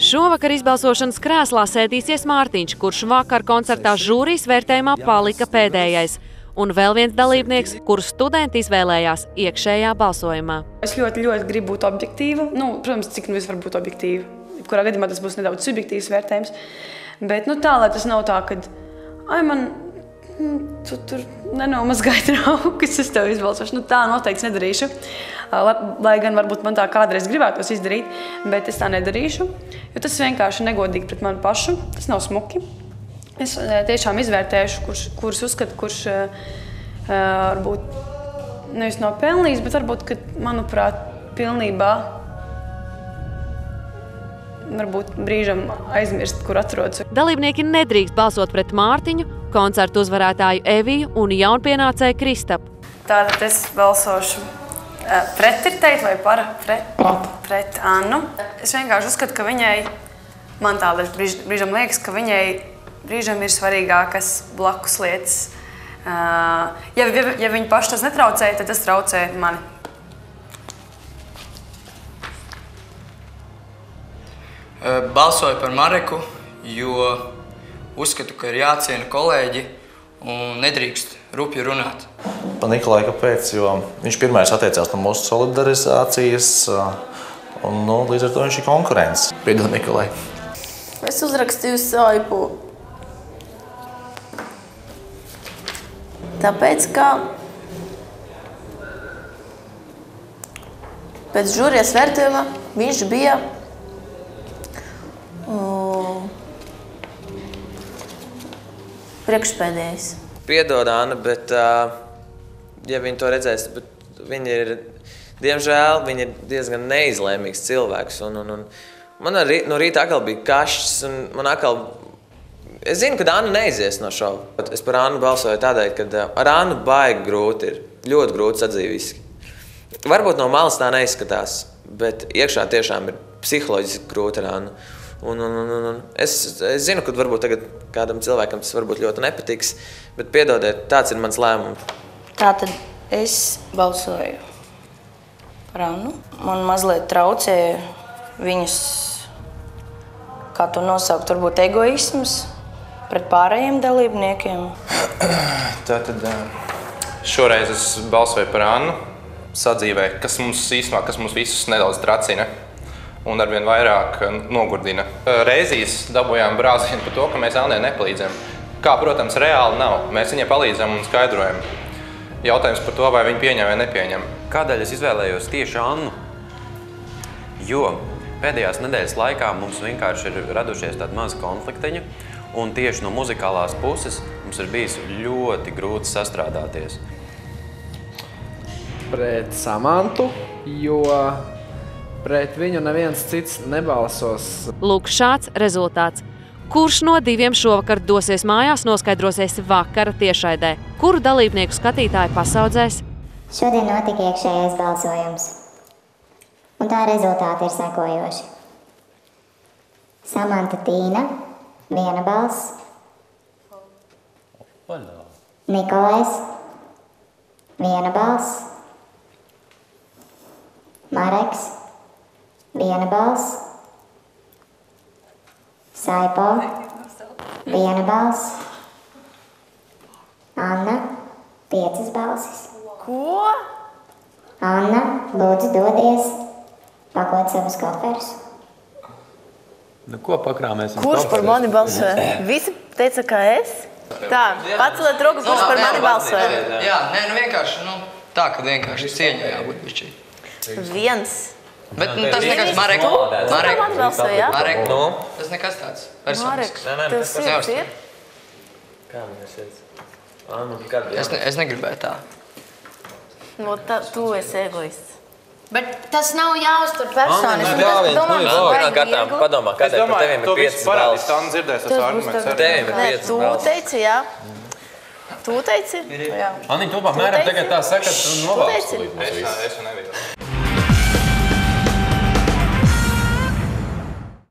Šovakar izbalsošanas krēslā sēdīsies Mārtiņš, kurš vakar koncertā žūrijas vērtējumā palika pēdējais. Un vēl viens dalībnieks, kuru studenti izvēlējās iekšējā balsojumā. Es ļoti gribu būt objektīva. Protams, cik es varu būt objektīva. Kurā gadījumā tas būs nedaudz subjektīvs vērtējums. Bet tā, lai tas nav tā, ka tu tur nenomazgāji traukus, es tev izbalsošu. Tā noteikti nedarīšu. Lai gan varbūt man tā kādreiz gribētos izdarīt, bet es tā nedarīšu. Jo tas vienkārši negodīgi pret mani pašu. Tas nav smuki. Es tiešām izvērtēšu, kurš uzskata, kurš varbūt nevis nav pelnījis, bet varbūt, ka, manuprāt, pilnībā varbūt brīžam aizmirst, kur atrodas. Dalībnieki nedrīkst balsot pret Mārtiņu, koncertu uzvarētāju Eviju un jaunpienācēju Kristapu. Tātad es balsošu pret ir teikt vai pret Annu. Es vienkārši uzskatu, ka viņai, man tāda brīžam liekas, ka viņai brīžam ir svarīgākas blakus lietas. Ja viņi paši tas netraucē, tad tas traucē mani. Balsoju par Mareku, jo uzskatu, ka ir jāciena kolēģi un nedrīkst rupji runāt. Pa Nikolai, kāpēc? Jo viņš pirmais attiecās no mūsu solidarizācijas, un līdz ar to viņš ir konkurents. Piedod, Nikolai. Es uzrakstīju saipu. Tāpēc, ka pēc žūrijas vērtējuma viņš bija priekšpēdējais. Piedod, Anna, bet ja viņi to redzēs, bet viņi ir, diemžēl, viņi ir diezgan neizlēmīgs cilvēks. Man no rīta atkal bija kašķis, un man atkal... Es zinu, ka Anna neizies no šova. Es par Annu balsoju tādēļ, ka ar Annu baigi grūti ir. Ļoti grūti sadzīviski. Varbūt no malas tā neizskatās, bet iekšā tiešām ir psiholoģiski grūti ar Annu. Es zinu, ka varbūt tagad kādam cilvēkam tas varbūt ļoti nepatiks, bet piedodiet, tāds ir mans lēmums. Tātad es balsoju par Annu. Man mazliet traucēja viņas, kā to nosaukt, varbūt egoisms pret pārējiem dalībniekiem. Tātad šoreiz es balsoju par Annu sadzīvē, kas mums visus nedaudz tracina un arvien vairāk nogurdina. Reizīs dabūjām brāzienu par to, ka mēs Annai nepalīdzam. Kā, protams, reāli nav. Mēs viņai palīdzam un skaidrojam. Jautājums par to, vai viņi pieņem vai nepieņem. Kādēļ es izvēlējos tieši Annu? Jo pēdējās nedēļas laikā mums vienkārši ir radušies tādi mazi konfliktiņi, un tieši no muzikālās puses mums ir bijis ļoti grūti sastrādāties. Pret Samantu, jo pret viņu neviens cits nebalsos. Lūk, šāds rezultāts. Kurš no diviem šovakar dosies mājās, noskaidrosies vakara tiešraidē? Kuru dalībnieku skatītāji pasaudzēs? Šodien notika iekšējais balsojums. Un tā rezultāti ir sekojoši. Samanta Tīna, 1 balss. Nikolais, 1 balss. Mareks, 1 balss. Saipo, 1 balss. Anna, 5 balsis. Ko? Anna, lūdzu dodies, pakot savus koferus. Ko pakrāmēsim? Kurš par mani balsoja? Visi teica, ka es? Tā, paceliet roku, kurš par mani balsoja? Jā, vienkārši, tā, ka vienkārši cieņa jābūt bišķī. 1. Bet tas nekas Marek. Marek. Marek. Tas nekas tāds personisks. Tev sirds ir? Kā man ir sirds? Es negribēju tā. Tu esi egoists. Bet tas nav jāuztur personiski. Padomā, kādēļ par teviem ir 5 balsis. Tā dzirdēs tas arguments. Teviem ir 5 balsis. Tu teici, jā. Tu teici? Anniņa, tu apmēram tagad tā saka, ka tu nobalsi. Es un Evija.